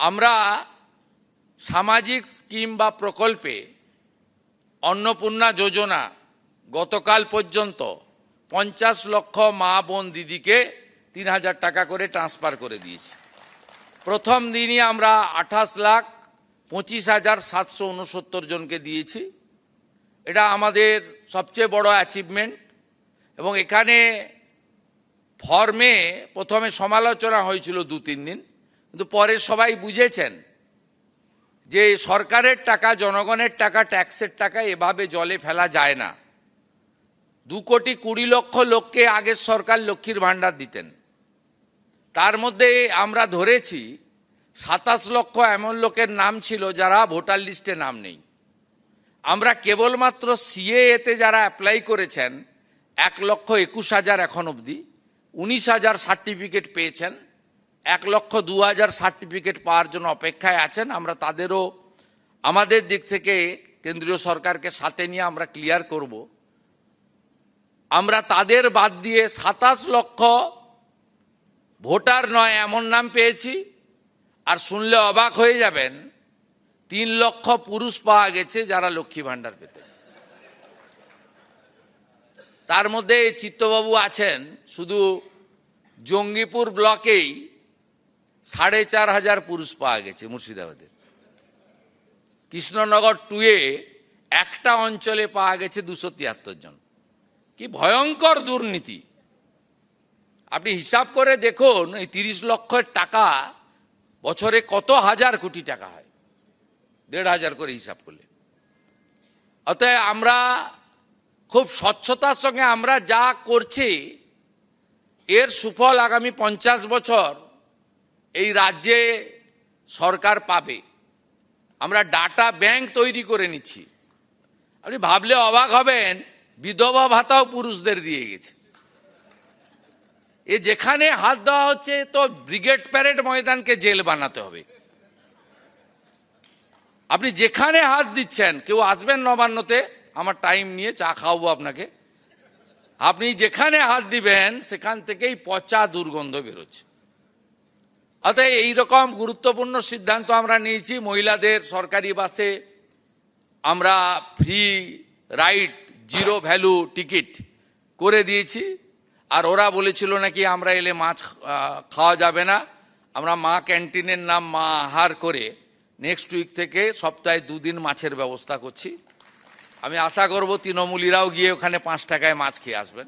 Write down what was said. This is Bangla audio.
আমরা সামাজিক স্কিম বা প্রকল্পে অন্নপূর্ণা যোজনা গতকাল পর্যন্ত 50 লক্ষ মা বোন দিদিকে 3000 টাকা করে ট্রান্সফার করে দিয়েছি। প্রথম দিনই আমরা 28,25,769 জনকে দিয়েছি। এটা আমাদের সবচেয়ে বড় অ্যাচিভমেন্ট। এবং এখানে ফর্মে প্রথমে সমালোচনা হয়েছিল 2-3 দিন, কিন্তু পরে সবাই বুঝেছেন যে সরকারের টাকা, জনগণের টাকা, ট্যাক্সের টাকা এভাবে জলে ফেলা যায় না। 2,20,00,000 লোককে আগের সরকার লক্ষ্মীর ভাণ্ডার দিতেন, তার মধ্যে আমরা ধরেছি 27 লক্ষ এমন লোকের নাম ছিল যারা ভোটার লিস্টে নাম নেই। আমরা কেবলমাত্র সিএএতে যারা অ্যাপ্লাই করেছেন 1,21,000 এখন অবধি, 19,000 সার্টিফিকেট পেয়েছেন, 1,02,000 সার্টিফিকেট পাওয়ার জন্য অপেক্ষায় আছেন। আমরা তাদেরও আমাদের দিক থেকে কেন্দ্রীয় সরকারকে সাথে নিয়ে আমরা ক্লিয়ার করব। আমরা তাদের বাদ দিয়ে 27 লক্ষ ভোটার নয় এমন নাম পেয়েছি। আর শুনলে অবাক হয়ে যাবেন, 3 লক্ষ পুরুষ পাওয়া গেছে যারা লক্ষ্মী ভাণ্ডার পেতে। তার মধ্যে চিত্তবাবু আছেন, শুধু জঙ্গিপুর ব্লকেই 4,500 পুরুষ পাওয়া গেছে মুর্শিদাবাদে। কৃষ্ণনগর 2-এ একটা অঞ্চলে পাওয়া গেছে 273 জন। কি ভয়ঙ্কর দুর্নীতি! আপনি হিসাব করে দেখুন, এই 30 লক্ষের টাকা বছরে কত হাজার কোটি টাকা হয়, 1,500 করে হিসাব করলে। অতএব আমরা খুব স্বচ্ছতার সঙ্গে আমরা যা করছি এর সুফল আগামী 50 বছর এই রাজ্যে সরকার পাবে। আমরা ডাটা ব্যাংক তৈরি করে নিচ্ছি। আপনি ভাবলে অবাক হবেন, বিধবা ভাতাও পুরুষদের দিয়ে গেছে। এ যেখানে হাত দেওয়া হচ্ছে তো ব্রিগেড প্যারেড ময়দানকে জেল বানাতে হবে। আপনি যেখানে হাত দিচ্ছেন, কেউ আসবেন নবান্নতে, আমার টাইম নিয়ে চা খাওয়াবো আপনাকে, আপনি যেখানে হাত দিবেন সেখান থেকেই পচা দুর্গন্ধ বেরোচ্ছে। অতএব এইরকম গুরুত্বপূর্ণ সিদ্ধান্ত আমরা নিয়েছি। মহিলাদের সরকারি বাসে আমরা ফ্রি রাইড, 0 ভ্যালু টিকিট করে দিয়েছি। আর ওরা বলেছিল নাকি আমরা এলে মাছ খাওয়া যাবে না। আমরা মা ক্যান্টিনের নাম মা আহার করে নেক্সট উইক থেকে সপ্তাহে 2 দিন মাছের ব্যবস্থা করছি। আমি আশা করব তৃণমূলীরাও গিয়ে ওখানে 5 টাকায় মাছ খেয়ে আসবেন।